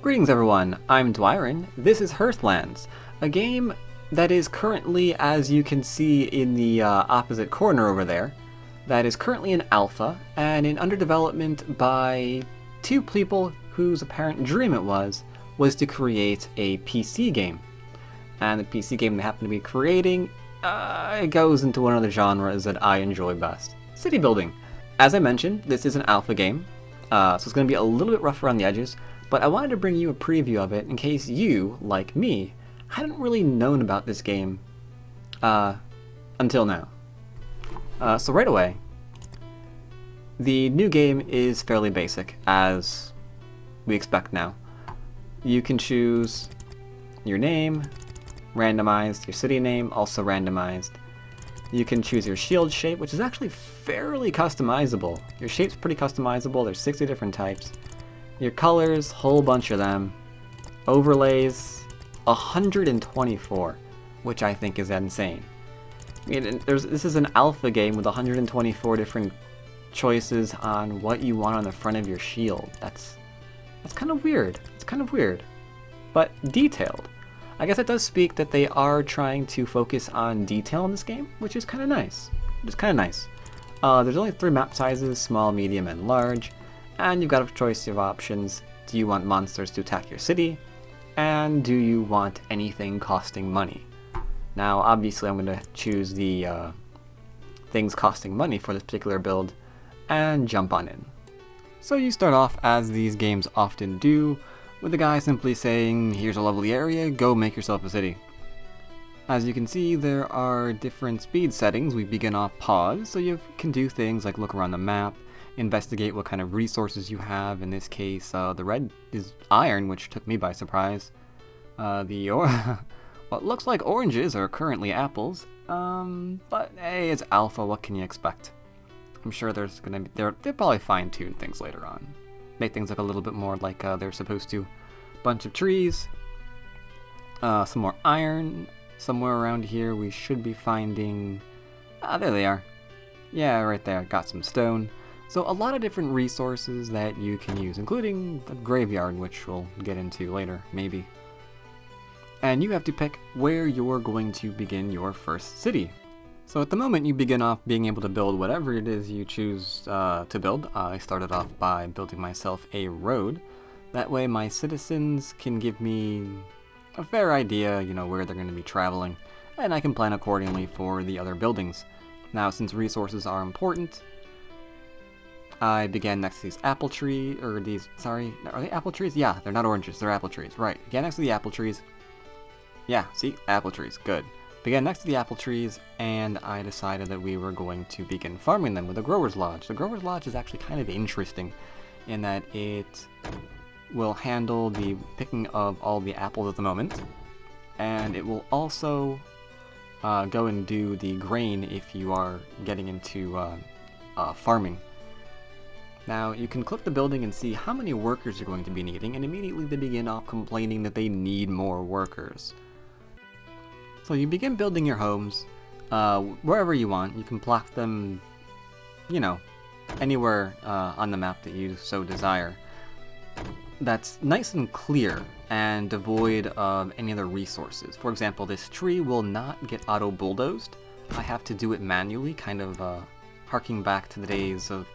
Greetings everyone, I'm Dwyrin. This is Hearthlands, a game that is currently, as you can see in the opposite corner over there, that is currently in alpha and in under development by two people whose apparent dream it was to create a PC game. And the PC game they happen to be creating, it goes into one of the genres that I enjoy best. City building. As I mentioned, this is an alpha game, so it's going to be a little bit rough around the edges, but I wanted to bring you a preview of it in case you, like me, hadn't really known about this game until now. So right away, the new game is fairly basic, as we expect now. You can choose your name, randomized, your city name, also randomized. You can choose your shield shape, which is actually fairly customizable. Your shape's pretty customizable, there's 60 different types. Your colors, whole bunch of them. Overlays, 124, which I think is insane. I mean, this is an alpha game with 124 different choices on what you want on the front of your shield. That's kind of weird. It's kind of weird, but detailed. I guess it does speak that they are trying to focus on detail in this game, which is kind of nice. There's only 3 map sizes, small, medium, and large. And you've got a choice of options. Do you want monsters to attack your city? And do you want anything costing money? Now, obviously, I'm going to choose the things costing money for this particular build and jump on in. So you start off, as these games often do, with the guy simply saying, here's a lovely area, go make yourself a city. As you can see, there are different speed settings. We begin off pause, so you can do things like look around the map, investigate what kind of resources you have. In this case, the red is iron, which took me by surprise. What looks like oranges are currently apples, but hey, it's alpha, what can you expect? I'm sure there's gonna be, they'll probably fine-tune things later on. Make things look a little bit more like they're supposed to. Bunch of trees, some more iron. Somewhere around here we should be finding, there they are. Yeah, right there, got some stone. So a lot of different resources that you can use, including the graveyard, which we'll get into later, maybe. And you have to pick where you're going to begin your first city. So at the moment, you begin off being able to build whatever it is you choose to build. I started off by building myself a road. That way my citizens can give me a fair idea, where they're going to be traveling, and I can plan accordingly for the other buildings. Now, since resources are important, I began next to these apple tree, are they apple trees? Yeah, they're not oranges, they're apple trees, right. Began next to the apple trees. Yeah, see, apple trees, good. Began next to the apple trees, and I decided that we were going to begin farming them with a grower's lodge. The grower's lodge is actually kind of interesting in that it will handle the picking of all the apples at the moment, and it will also go and do the grain if you are getting into farming. Now, you can click the building and see how many workers you're going to be needing, and immediately they begin off complaining that they need more workers. So you begin building your homes wherever you want. You can block them, anywhere on the map that you so desire. That's nice and clear and devoid of any other resources. For example, this tree will not get auto-bulldozed. I have to do it manually, kind of harking back to the days of,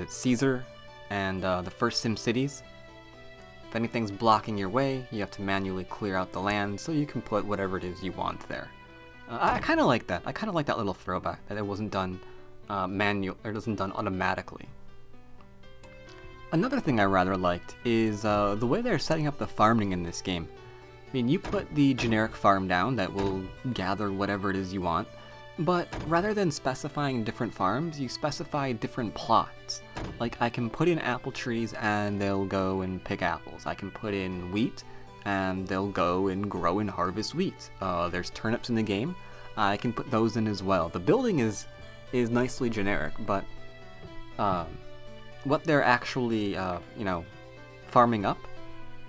Caesar and the first SimCities. If anything's blocking your way, you have to manually clear out the land so you can put whatever it is you want there. I kind of like that. I kind of like that little throwback, that it wasn't done it wasn't done automatically. Another thing I rather liked is the way they're setting up the farming in this game. I mean, you put the generic farm down that will gather whatever it is you want, but rather than specifying different farms, you specify different plots. Like, I can put in apple trees and they'll go and pick apples. I can put in wheat and they'll go and grow and harvest wheat. There's turnips in the game. I can put those in as well. The building is nicely generic, but what they're actually, farming up,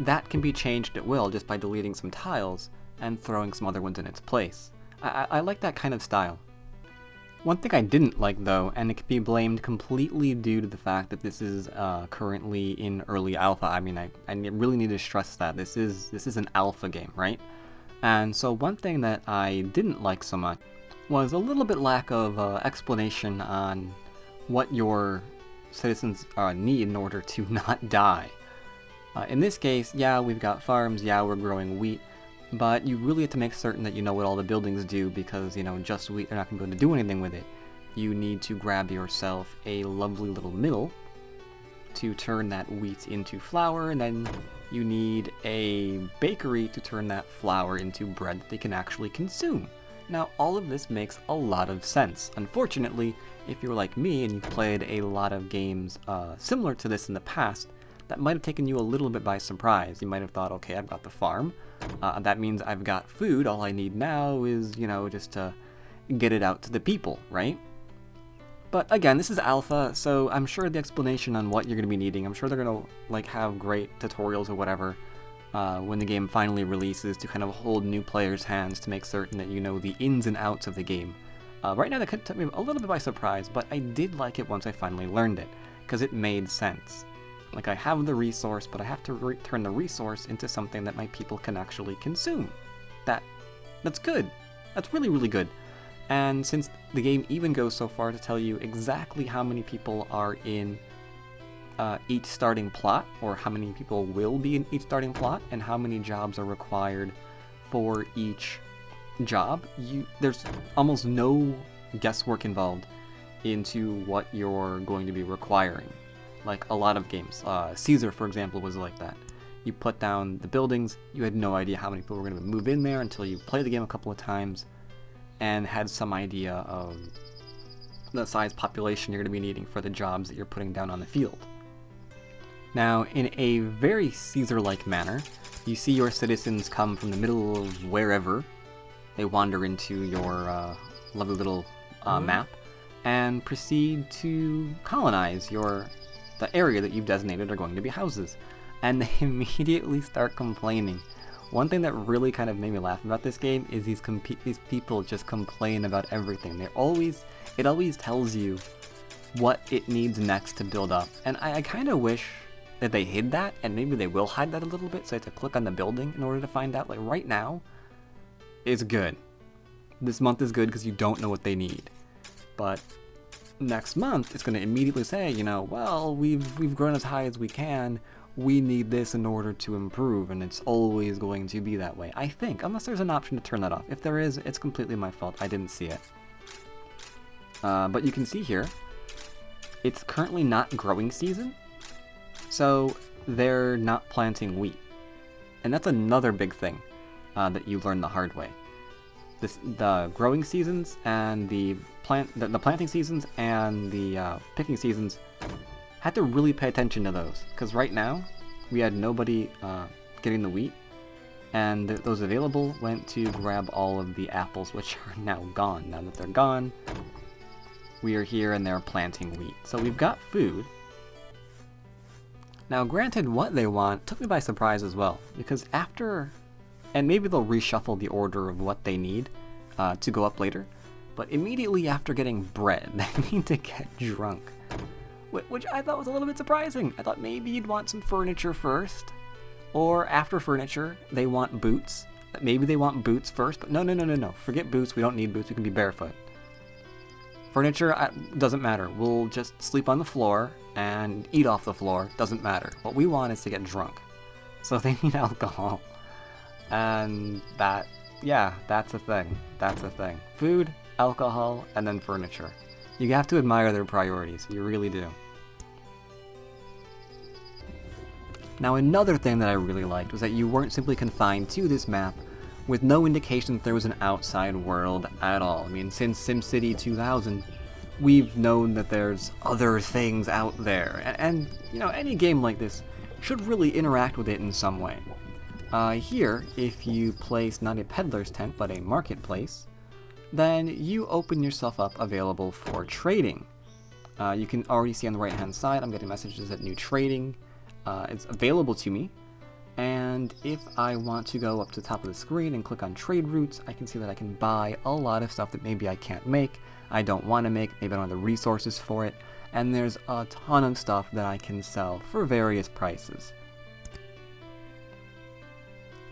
that can be changed at will just by deleting some tiles and throwing some other ones in its place. I like that kind of style. One thing I didn't like, though, and it could be blamed completely due to the fact that this is currently in early alpha. I mean, I really need to stress that this is an alpha game, right? And so one thing that I didn't like so much was a little bit lack of explanation on what your citizens need in order to not die. In this case, yeah, we've got farms, yeah, we're growing wheat, but you really have to make certain that you know what all the buildings do, because, you know, just wheat, they're not going to be able to do anything with it. You need to grab yourself a lovely little mill to turn that wheat into flour, and then you need a bakery to turn that flour into bread that they can actually consume. Now, all of this makes a lot of sense. Unfortunately, if you're like me and you've played a lot of games similar to this in the past, that might have taken you a little bit by surprise. You might have thought, okay, I've got the farm. That means I've got food. All I need now is, you know, just to get it out to the people, right? But again, this is alpha, so I'm sure the explanation on what you're going to be needing, I'm sure they're going to like have great tutorials or whatever when the game finally releases to kind of hold new players' hands to make certain that you know the ins and outs of the game. Right now that could take me a little bit by surprise, but I did like it once I finally learned it, because it made sense. Like, I have the resource, but I have to turn the resource into something that my people can actually consume. That's good. That's really, really good. And since the game even goes so far to tell you exactly how many people are in each starting plot, or how many people will be in each starting plot, and how many jobs are required for each job, there's almost no guesswork involved into what you're going to be requiring. Like a lot of games. Caesar, for example, was like that. You put down the buildings, you had no idea how many people were going to move in there until you played the game a couple of times and had some idea of the size population you're going to be needing for the jobs that you're putting down on the field. Now, in a very Caesar-like manner, you see your citizens come from the middle of wherever. They wander into your lovely little map and proceed to colonize the area that you've designated are going to be houses. And they immediately start complaining. One thing that really kind of made me laugh about this game is these people just complain about everything. It always tells you what it needs next to build up. And I kind of wish that they hid that, and maybe they will hide that a little bit, so you have to click on the building in order to find out. Like right now, it's good. This month is good because you don't know what they need. But next month, it's going to immediately say, you know, well, we've grown as high as we can. We need this in order to improve, and it's always going to be that way. I think, unless there's an option to turn that off. If there is, it's completely my fault. I didn't see it. But you can see here, it's currently not growing season, so they're not planting wheat. And that's another big thing that you learn the hard way. The growing seasons and the planting seasons and the picking seasons, had to really pay attention to those, because right now we had nobody getting the wheat, and those available went to grab all of the apples, which are now gone. Now that they're gone, we are here and they're planting wheat. So we've got food. Now granted, what they want took me by surprise as well, because after, and maybe they'll reshuffle the order of what they need to go up later, but immediately after getting bread, they need to get drunk. Which I thought was a little bit surprising. I thought maybe you'd want some furniture first, or after furniture, they want boots. Maybe they want boots first, but no. Forget boots, we don't need boots, we can be barefoot. Furniture, doesn't matter. We'll just sleep on the floor and eat off the floor, doesn't matter. What we want is to get drunk. So they need alcohol. And that's a thing. That's a thing. Food, alcohol, and then furniture. You have to admire their priorities, you really do. Now another thing that I really liked was that you weren't simply confined to this map with no indication that there was an outside world at all. I mean, since SimCity 2000, we've known that there's other things out there, and you know, any game like this should really interact with it in some way. Here, if you place not a peddler's tent, but a marketplace, then you open yourself up available for trading. You can already see on the right hand side, I'm getting messages that new trading is available to me. And if I want to go up to the top of the screen and click on trade routes, I can see that I can buy a lot of stuff that maybe I can't make. I don't want to make, maybe I don't have the resources for it, and there's a ton of stuff that I can sell for various prices.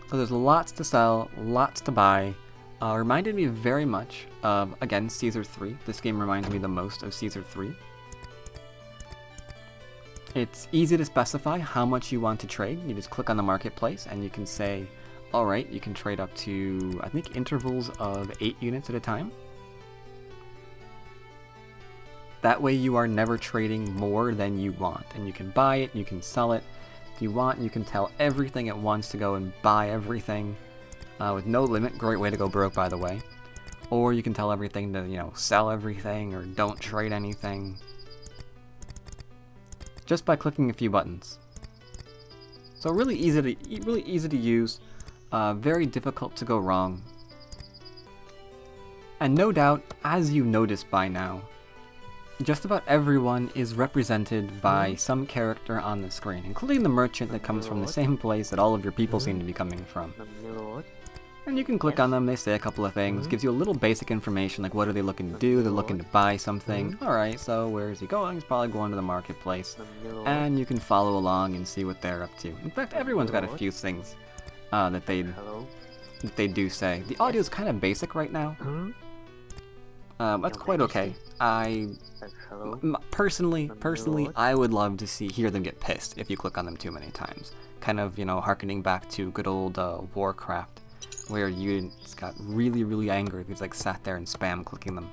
So there's lots to sell, lots to buy. Reminded me very much of, again, Caesar 3. This game reminds me the most of Caesar 3. It's easy to specify how much you want to trade. You just click on the marketplace and you can say, alright, you can trade up to, I think, intervals of 8 units at a time. That way you are never trading more than you want, and you can buy it, you can sell it. If you want, you can tell everything it wants to go and buy everything with no limit. Great way to go broke, by the way. Or you can tell everything to, sell everything or don't trade anything. Just by clicking a few buttons. So really easy to use, very difficult to go wrong. And no doubt, as you noticed by now, just about everyone is represented by some character on the screen, including the merchant that comes from the same place that all of your people seem to be coming from. And you can click on them, they say a couple of things, gives you a little basic information, like what are they looking to do, they're looking to buy something. Alright, so where is he going? He's probably going to the marketplace. And you can follow along and see what they're up to. In fact, everyone's got a few things that they do say. The audio is kind of basic right now. That's quite okay. Personally, I would love to hear them get pissed if you click on them too many times. Kind of, harkening back to good old Warcraft, where you just got really, really angry if you just sat there and spam clicking them.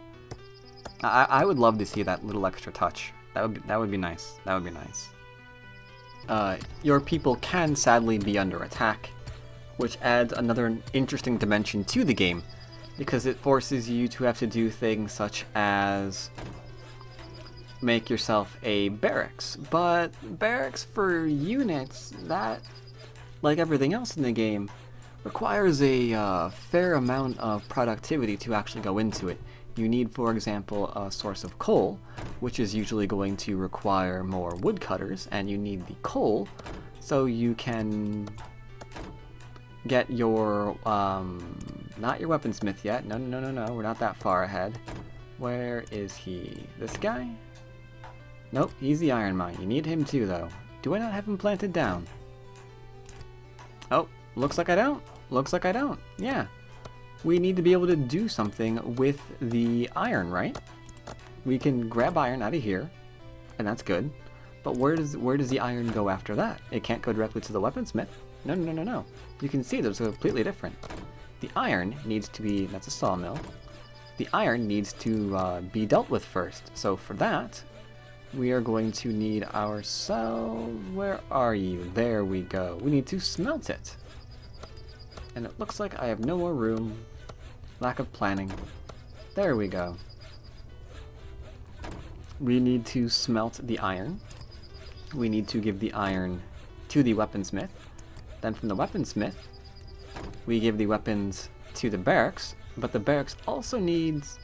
I would love to see that little extra touch. That would be nice. That would be nice. Your people can sadly be under attack, which adds another interesting dimension to the game, because it forces you to have to do things such as make yourself a barracks. But barracks for units, that, like everything else in the game, requires a fair amount of productivity to actually go into it. You need, for example, a source of coal, which is usually going to require more woodcutters, and you need the coal so you can get your, not your weaponsmith yet. No, we're not that far ahead. Where is he? This guy? Nope, he's the iron mine. You need him too, though. Do I not have him planted down? Oh, looks like I don't. Looks like I don't. Yeah. We need to be able to do something with the iron, right? We can grab iron out of here, and that's good. But where does the iron go after that? It can't go directly to the weaponsmith. No. You can see there's completely different. The iron needs to be, that's a sawmill. The iron needs to be dealt with first. So for that, we are going to need ourselves, where are you? There we go. We need to smelt it. And it looks like I have no more room. Lack of planning. There we go. We need to smelt the iron. We need to give the iron to the weaponsmith. Then from the weaponsmith, we give the weapons to the barracks, but the barracks also needs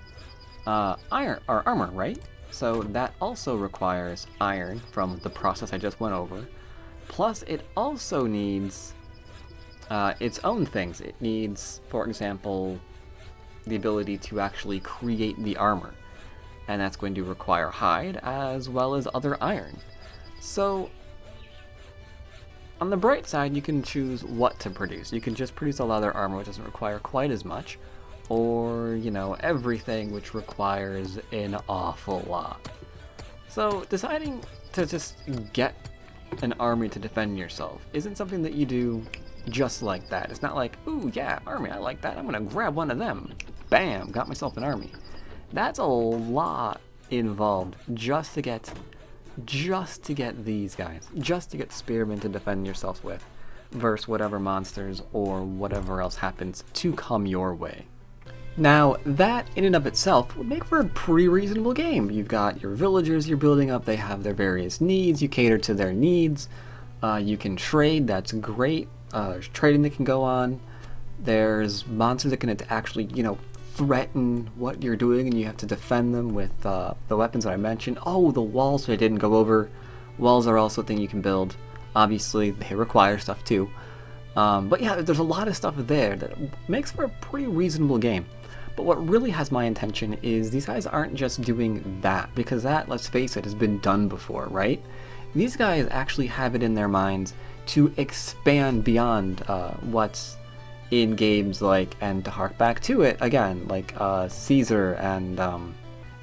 iron or armor, right? So that also requires iron from the process I just went over. Plus, it also needs its own things. It needs, for example, the ability to actually create the armor, and that's going to require hide as well as other iron. So on the bright side, you can choose what to produce. You can just produce a leather armor, which doesn't require quite as much, or, everything, which requires an awful lot. So deciding to just get an army to defend yourself isn't something that you do just like that. It's not like, ooh, yeah, army, I like that, I'm gonna grab one of them. Bam, got myself an army. That's a lot involved just to get these guys, just to get spearmen to defend yourself with, versus whatever monsters or whatever else happens to come your way. Now, that in and of itself would make for a pretty reasonable game. You've got your villagers you're building up, they have their various needs, you cater to their needs, you can trade, that's great, trading that can go on. There's monsters that can actually, threaten what you're doing, and you have to defend them with the weapons that I mentioned. Oh, the walls I didn't go over. Walls are also a thing you can build. Obviously, they require stuff too. But yeah, there's a lot of stuff there that makes for a pretty reasonable game. But what really has my attention is these guys aren't just doing that, because that, let's face it, has been done before, right? These guys actually have it in their minds to expand beyond what's in games like, and to hark back to it again, like Caesar, and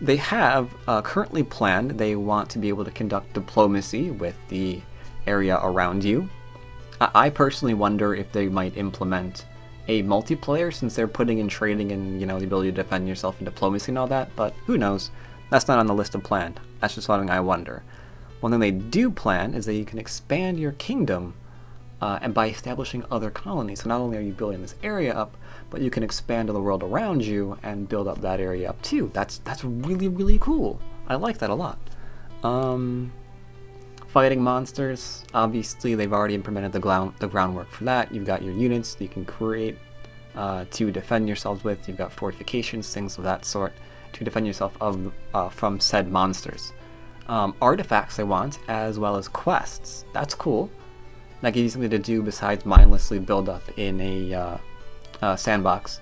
they have currently planned, they want to be able to conduct diplomacy with the area around you. I personally wonder if they might implement a multiplayer, since they're putting in trading and, you know, the ability to defend yourself and diplomacy and all that, but who knows? That's not on the list of planned. That's just something I wonder. One thing they do plan is that you can expand your kingdom and by establishing other colonies. So not only are you building this area up, but you can expand to the world around you and build up that area up too. That's really, really cool. I like that a lot. Fighting monsters, obviously they've already implemented the groundwork for that. You've got your units that you can create to defend yourselves with. You've got fortifications, things of that sort, to defend yourself from said monsters. Artifacts they want, as well as quests. That's cool. That gives you something to do besides mindlessly build up in a sandbox,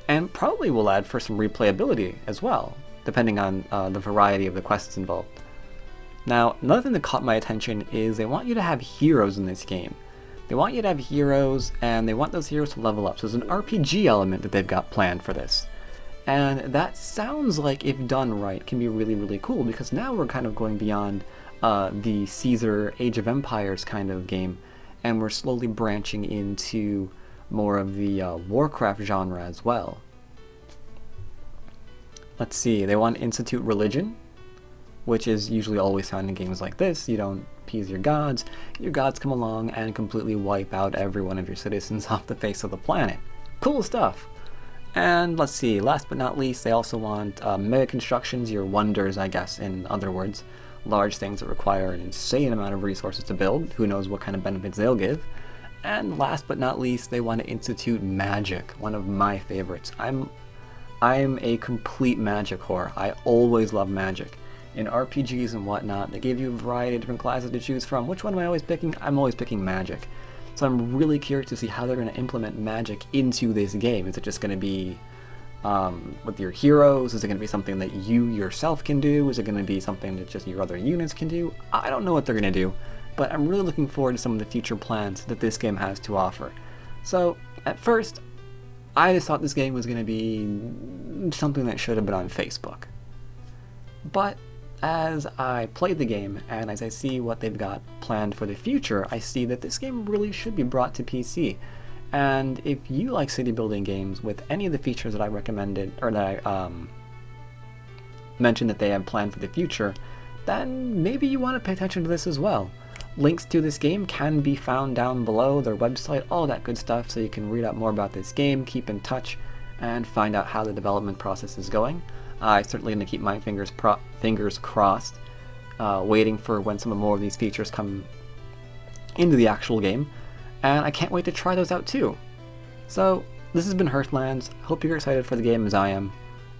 and probably will add for some replayability as well, depending on the variety of the quests involved. Now, another thing that caught my attention is they want you to have heroes in this game. They want you to have heroes, and they want those heroes to level up. So there's an RPG element that they've got planned for this. And that sounds like, if done right, can be really, really cool, because now we're kind of going beyond the Caesar Age of Empires kind of game, and we're slowly branching into more of the Warcraft genre as well. Let's see, they want to institute religion, which is usually always found in games like this. You don't appease your gods come along and completely wipe out every one of your citizens off the face of the planet. Cool stuff! And let's see, last but not least, they also want mega constructions, your wonders, I guess, in other words. Large things that require an insane amount of resources to build. Who knows what kind of benefits they'll give. And last but not least, they want to institute magic, one of my favorites. I'm a complete magic whore. I always love magic. In RPGs and whatnot, they give you a variety of different classes to choose from. Which one am I always picking? I'm always picking magic. So I'm really curious to see how they're going to implement magic into this game. Is it just going to be with your heroes? Is it going to be something that you yourself can do? Is it going to be something that just your other units can do? I don't know what they're going to do, but I'm really looking forward to some of the future plans that this game has to offer. So at first, I just thought this game was going to be something that should have been on Facebook. But as I played the game, and as I see what they've got planned for the future, I see that this game really should be brought to PC. And if you like city building games with any of the features that I recommended, or that I mentioned that they have planned for the future, then maybe you want to pay attention to this as well. Links to this game can be found down below, their website, all that good stuff, so you can read out more about this game, keep in touch, and find out how the development process is going. I'm certainly going to keep my fingers crossed, waiting for when some more of these features come into the actual game, and I can't wait to try those out too. So, this has been Hearthlands. Hope you're excited for the game as I am,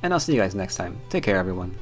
and I'll see you guys next time. Take care, everyone.